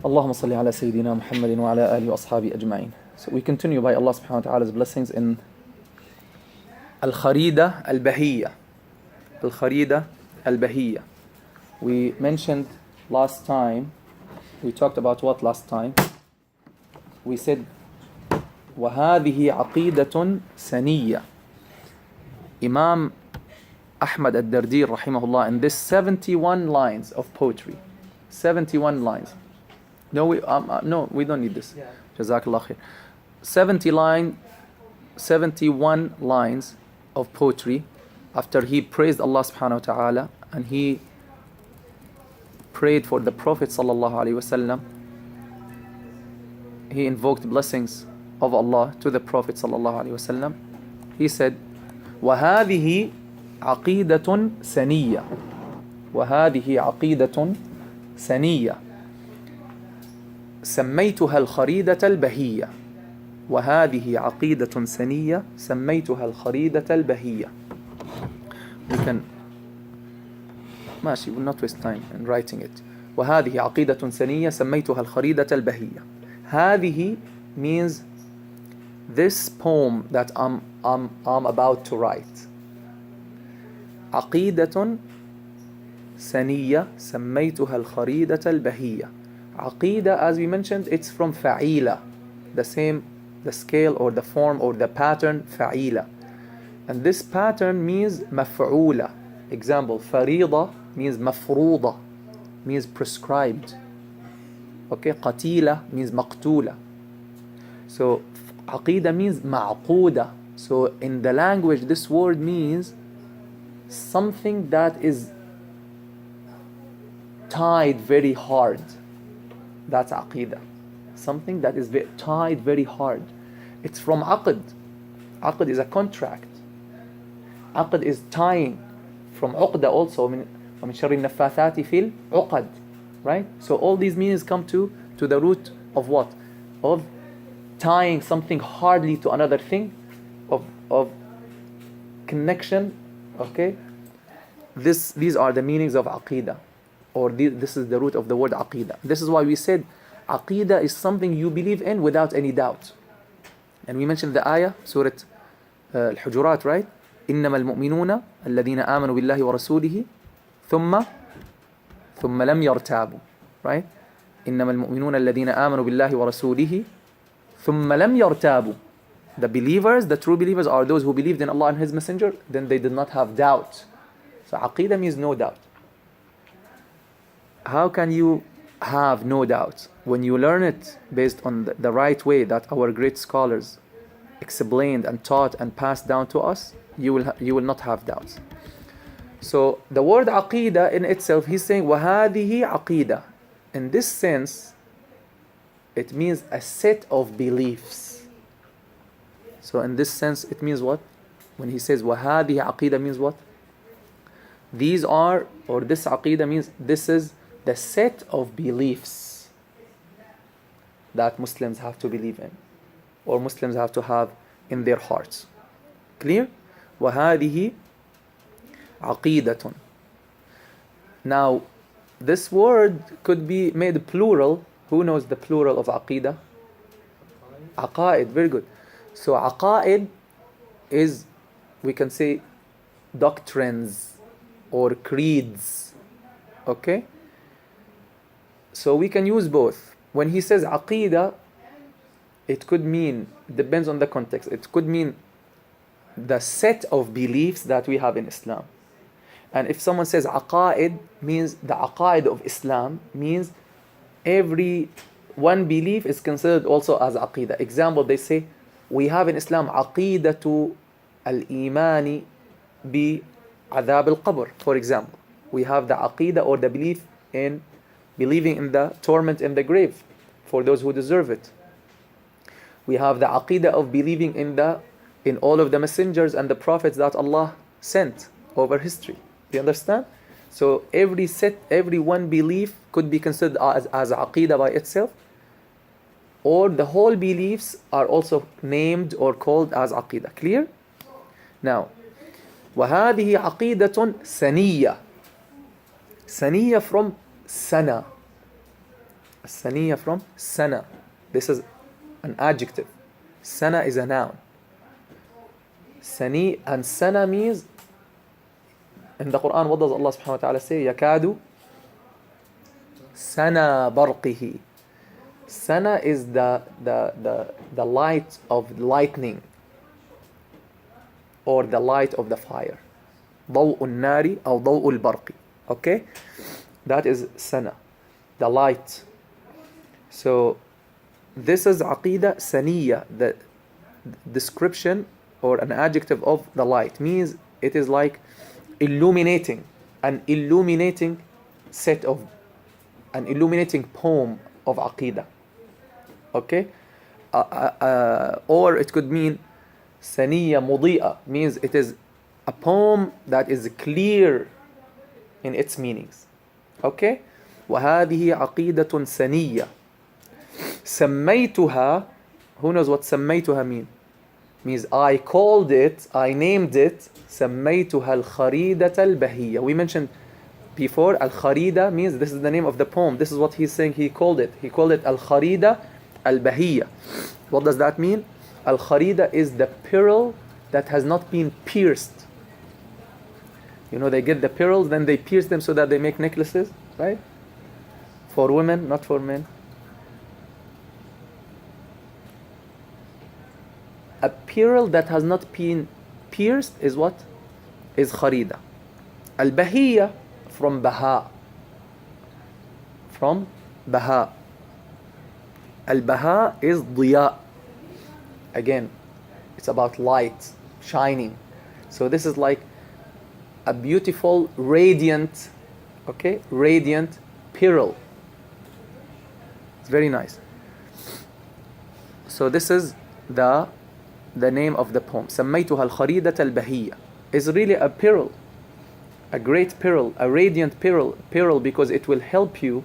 Allahumma salli ala Sayyidina Muhammadin wa ala alihi wa ashabi ajma'in. So we continue by Allah subhanahu wa ta'ala's blessings in Al-Khareeda Al-Bahiyya. Al-Khareeda Al-Bahiyya. We mentioned last time, we talked about what last time? We said, وَهَذِهِ عَقِيدَةٌ سَنِيَّةٌ. Imam Ahmad al-Dardir rahimahullah, in this 71 lines of poetry, 71 lines. No, we don't need this. Jazakallah khair. 71 lines of poetry after he praised Allah subhanahu wa ta'ala and he prayed for the Prophet sallallahu alaihi wasallam. He invoked blessings of Allah to the Prophet sallallahu alaihi wasallam. He said, وَهَذِهِ عَقِيدَةٌ سَنِيَّةٌ. وَهَذِهِ عَقِيدَةٌ سَنِيَّةٌ. سميتها الخريدة البهية. وهذه عقيدة سنية سميتها الخريدة البهية. We can ماشي, will not waste time in writing it. وهذه عقيدة سنية سميتها الخريدة البهية. هذه means this poem that I'm about to write. عقيدة سنية سميتها الخريدة البهية. Aqeeda, as we mentioned, it's from fa'ila, the scale or the form or the pattern fa'ila, and this pattern means maf'ula. Example, farida means mafruda, means prescribed. Okay, qatila means maqtula. So aqeeda means ma'quda. So in the language, this word means something that is tied very hard. That's aqeeda. Something that is tied very hard. It's from aqd. Aqd is a contract. Aqd is tying. From uqda also. وَمِن شَرِّ النَّفَّاثَاتِ فِي الْعُقَدِ. Right? So all these meanings come to the root of what? Of tying something hardly to another thing. Of connection. Okay? These are the meanings of aqeeda. Or this is the root of the word aqeeda. This is why we said aqeeda is something you believe in without any doubt. And we mentioned the ayah, Surah Al-Hujurat, right? إنما المؤمنون الذين آمنوا بالله ورسوله ثم لم يرتابوا. Right? إنما المؤمنون الذين آمنوا بالله ورسوله ثم لم يرتابوا. The believers, the true believers, are those who believed in Allah and His Messenger, then they did not have doubt. So aqeeda means no doubt. How can you have no doubt? When you learn it based on the right way that our great scholars explained and taught and passed down to us, you will not have doubts. So the word aqeeda in itself, he's saying وَهَذِهِ عَقِيدَةٌ. In this sense, it means a set of beliefs. So in this sense, it means what? When he says وَهَذِهِ عَقِيدَةٌ means what? These are, or this aqeeda means this is the set of beliefs that Muslims have to believe in, or Muslims have to have in their hearts. Clear? وَهَذِهِ عَقِيدَةٌ. Now, this word could be made plural. Who knows the plural of aqeeda? Aqaid. Very good. So aqaid is, we can say, doctrines or creeds. Okay? So we can use both. When he says aqeeda, it could mean, depends on the context, it could mean the set of beliefs that we have in Islam. And if someone says aqaid, means the aqaid of Islam, means every one belief is considered also as aqeeda. Example, they say, we have in Islam aqeedatu al-imani bi adhab al-qabr. For example, we have the aqeeda or the belief in believing in the torment in the grave for those who deserve it. We have the aqeeda of believing in all of the messengers and the prophets that Allah sent over history. Do you understand? So every one belief could be considered as aqeeda by itself, or the whole beliefs are also named or called as aqeeda. Clear? Now, وَهَذِهِ عَقِيدَةٌ سَنِيَّةٌ. Saniya from sana. السنية from sana. This is an adjective. Sana is a noun. Sani and sana means, in the Quran, what does Allah subhanahu wa ta'ala say? يكاد sana barqihi. Sana is the light of lightning, or the light of the fire. ضوء النار أو ضوء البرق. Okay, that is sana, the light. So this is عقيدة سنية. The description or an adjective of the light means it is like illuminating, an illuminating set of, an illuminating poem of عقيدة. Okay, or it could mean سنية مضيئة, means it is a poem that is clear in its meanings. Okay, وهذه عقيدة سنية سميتها. Who knows what سميتها means I called it, I named it. سميتها الخريدة البهية. We mentioned before, Al-Khareeda means this is the name of the poem. This is what he's saying he called it. He called it Al-Khareeda al-Bahiyya. What does that mean? Al-Khareeda is the pearl that has not been pierced. You know, they get the pearls, then they pierce them so that they make necklaces, right? For women, not for men. A pearl that has not been pierced is what? Is Khareeda. Al-Bahiyya, from Baha. From Baha. Al-Baha is Diya. Again, it's about light, shining. So this is like a beautiful, radiant, okay, radiant pearl. It's very nice. So this is the name of the poem. سميتها الخريدة البهية. Is really a pearl, a great pearl, a radiant pearl, because it will help you.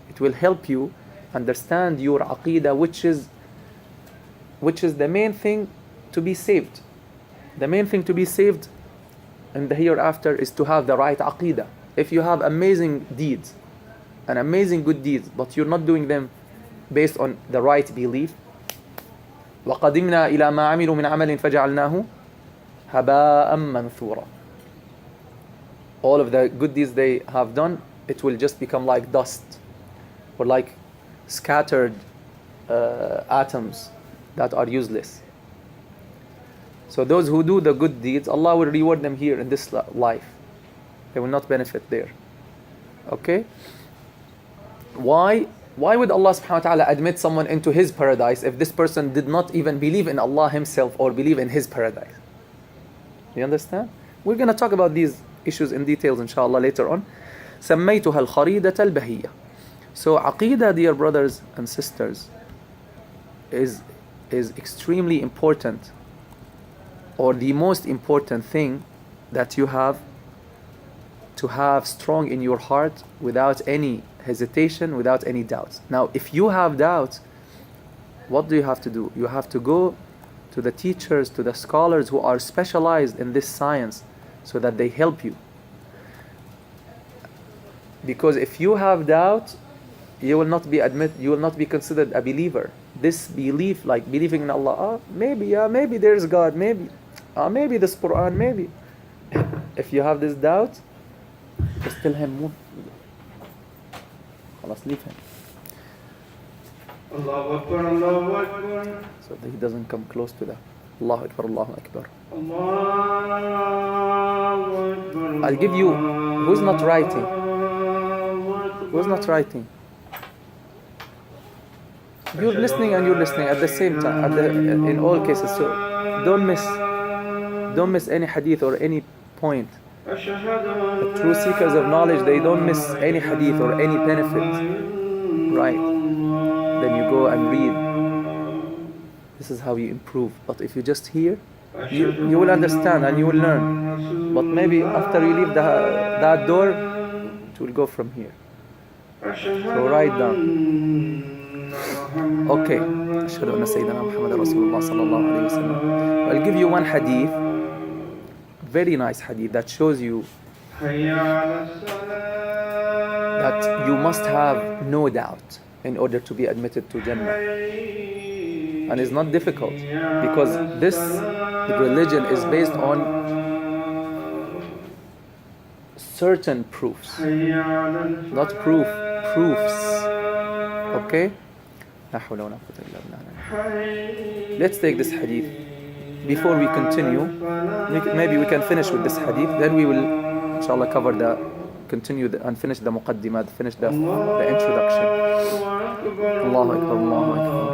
It will help you understand your aqidah, which is the main thing to be saved. The main thing to be saved in the hereafter is to have the right aqidah. If you have amazing deeds and amazing good deeds, but you're not doing them based on the right belief, وَقَدِمْنَا إِلَى مَا عَمِلُوا مِنْ عَمَلٍ فَجَعَلْنَاهُ هَبَاءً مَنْثُورًا. All of the good deeds they have done, it will just become like dust, or like scattered atoms that are useless. So those who do the good deeds, Allah will reward them here in this life. They will not benefit there. Okay? Why would Allah subhanahu wa ta'ala admit someone into His paradise if this person did not even believe in Allah Himself or believe in His paradise? You understand? We're going to talk about these issues in details inshallah later on. سميتها الخريدة البهية. So aqidah, dear brothers and sisters, is extremely important, or the most important thing that you have to have strong in your heart without any hesitation, without any doubts. Now, if you have doubts, what do you have to do? You have to go to the teachers, to the scholars who are specialized in this science, so that they help you. Because if you have doubt, you will not be considered a believer. This belief, like believing in Allah, maybe there's God, maybe this Quran, maybe. If you have this doubt, just tell him, خلاص, leave him. Allahu Akbar, Allahu Akbar. So that he doesn't come close to that. Allahu Akbar, Allahu Akbar. Allahu Akbar. I'll give you, who's not writing? Who's not writing? You're listening and you're listening at the same time, in all cases. So don't miss any hadith or any point. The true seekers of knowledge, they don't miss any hadith or any benefit. Right? Then you go and read. This is how you improve. But if you just hear, you will understand and you will learn. But maybe after you leave that door, it will go from here. So write down. Okay. أشهد أن سيدنا محمد رسول الله صلى الله عليه وسلم. I'll give you one hadith, very nice hadith, that shows you that you must have no doubt. in order to be admitted to Jannah. And it's not difficult, because this religion is based on certain proofs, not proofs. Okay? Let's take this hadith. Before we continue, maybe we can finish with this hadith, then we will inshallah cover and finish the muqaddimat, finish the introduction. Allahu Akbar, Allahu Akbar.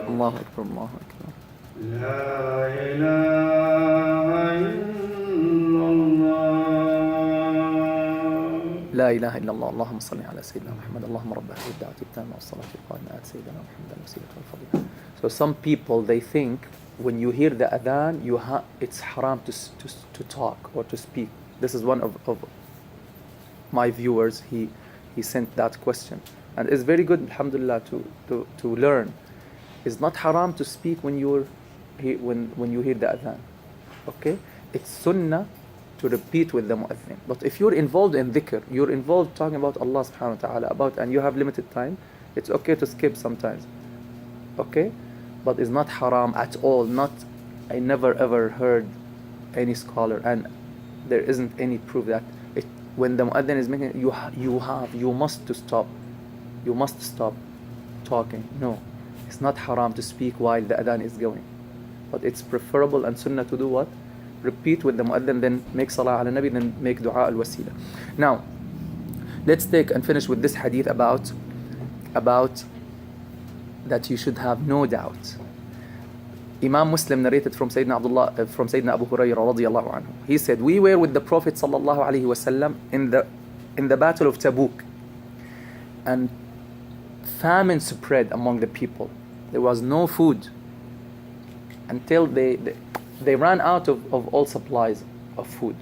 Allahu Akbar, Allahu Akbar. La ilaha illallah. لا إله إلا الله اللهم صل على سيدنا محمد اللهم رب هذه الدعوة التامة والصلاة القائمة آت سيدنا محمد الوسيلة والفضيلة. So some people, they think when you hear the adhan, it's haram to talk or to speak. This is one of my viewers. He sent that question, and it's very good, alhamdulillah, to learn. It's not haram to speak when you hear the adhan. Okay, it's sunnah to repeat with the mu'adhin. But if you're involved in dhikr, you're involved talking about Allah subhanahu wa ta'ala, and you have limited time, it's okay to skip sometimes. Okay? But it's not haram at all. I never ever heard any scholar, and there isn't any proof that when the mu'adhin is making you must stop talking. No, it's not haram to speak while the adhan is going, but it's preferable and sunnah to do what? Repeat with the mu'adhin, then make salah ala nabi, then make dua al-wasila. Now, let's take and finish with this hadith about that you should have no doubt. Imam Muslim narrated from Sayyidina Abu Hurairah radiyallahu anhu. He said, we were with the Prophet sallallahu alaihi wasallam in the battle of Tabuk, and famine spread among the people. There was no food until they ran out of all supplies of food,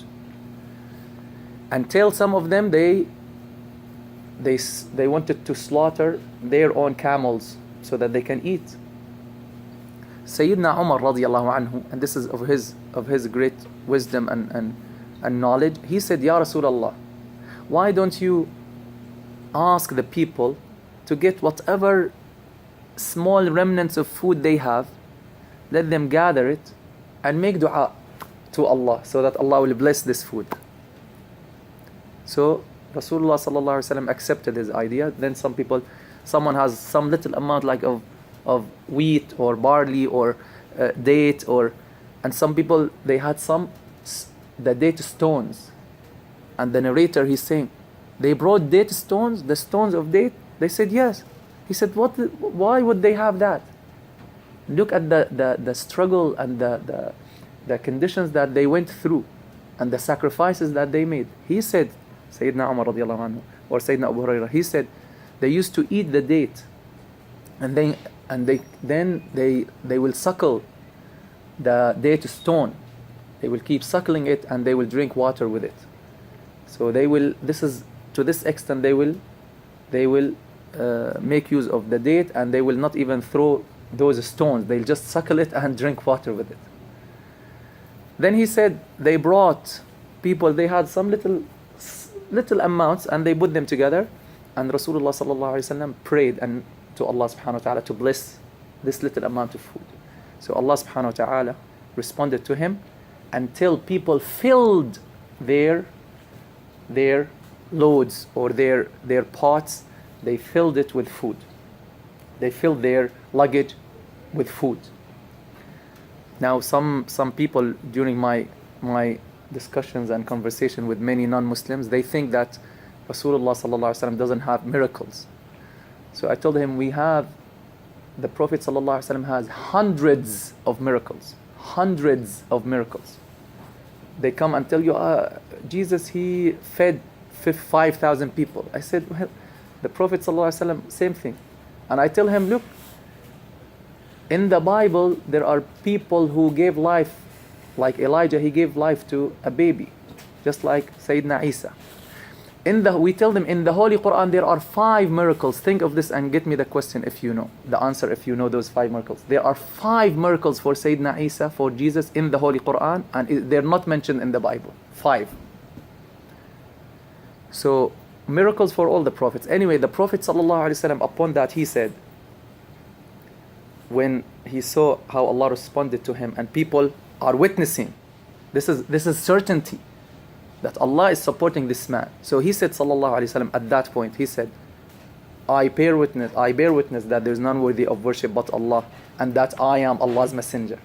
until some of them they wanted to slaughter their own camels so that they can eat. Sayyidina Umar radiyallahu anhu, and this is of his great wisdom and knowledge, he said, Ya Rasulullah, why don't you ask the people to get whatever small remnants of food they have, let them gather it and make dua to Allah so that Allah will bless this food. So Rasulullah sallallahu alaihi wasallam accepted his idea. Then someone has some little amount like of wheat or barley or date, and some people they had the date stones, and the narrator he's saying they brought date stones, the stones of date. They said yes. He said, why would they have that? Look at the struggle and the conditions that they went through and the sacrifices that they made. He said, Sayyidina Umar radiyallahu anhu or Sayyidina Abu Hurairah, he said they used to eat the date, and then they will suckle the date stone. They will keep suckling it and they will drink water with it. So to this extent they will make use of the date, and they will not even throw those stones. They'll just suckle it and drink water with it. Then he said they brought people, they had some little amounts, and they put them together, and Rasulullah sallallahu alaihi wasallam prayed and to Allah subhanahu wa ta'ala to bless this little amount of food. So Allah subhanahu wa ta'ala responded to him until people filled their loads or their pots. They filled it with food. They filled their luggage with food. Now some people, during my discussions and conversation with many non-Muslims, they think that Rasulullah sallallahu alaihi wasallam doesn't have miracles. So I told him, the Prophet sallallahu alaihi wasallam has hundreds of miracles. They come and tell you, Jesus, he fed 5,000 people. I said, well, the Prophet sallallahu alaihi wasallam, same thing. And I tell him, look, in the Bible, there are people who gave life, like Elijah, he gave life to a baby, just like Sayyidina Isa. We tell them in the Holy Quran there are 5 miracles. Think of this and get me the question if you know the answer, if you know those 5 miracles. There are 5 miracles for Sayyidina Isa, for Jesus, in the Holy Quran, and they're not mentioned in the Bible. 5. So Miracles for all the prophets. Anyway, the Prophet ﷺ, upon that, he said, when he saw how Allah responded to him and people are witnessing, this is certainty that Allah is supporting this man. So he said, sallallahu alaihi wasallam, at that point, he said, I bear witness that there is none worthy of worship but Allah, and that I am Allah's messenger.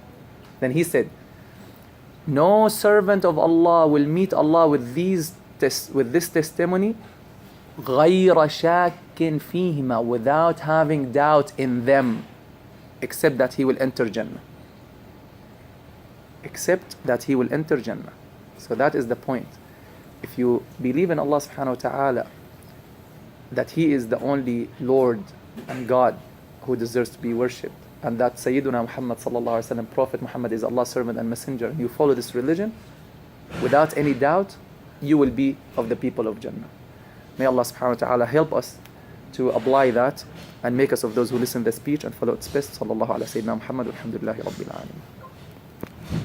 Then he said, no servant of Allah will meet Allah with this testimony غَيْرَ شَاكٍ فِيهِمَا, without having doubt in them, except that he will enter Jannah. Except that he will enter Jannah. So that is the point. If you believe in Allah subhanahu wa ta'ala, that He is the only Lord and God who deserves to be worshipped, and that Sayyiduna Muhammad sallallahu alaihi wasallam, Prophet Muhammad, is Allah's servant and messenger, and you follow this religion, without any doubt, you will be of the people of Jannah. May Allah subhanahu wa ta'ala help us to apply that and make us of those who listen to the speech and follow its best. Sallallahu ala Sayyidina Muhammad, alhamdulillahi rabbil alameen.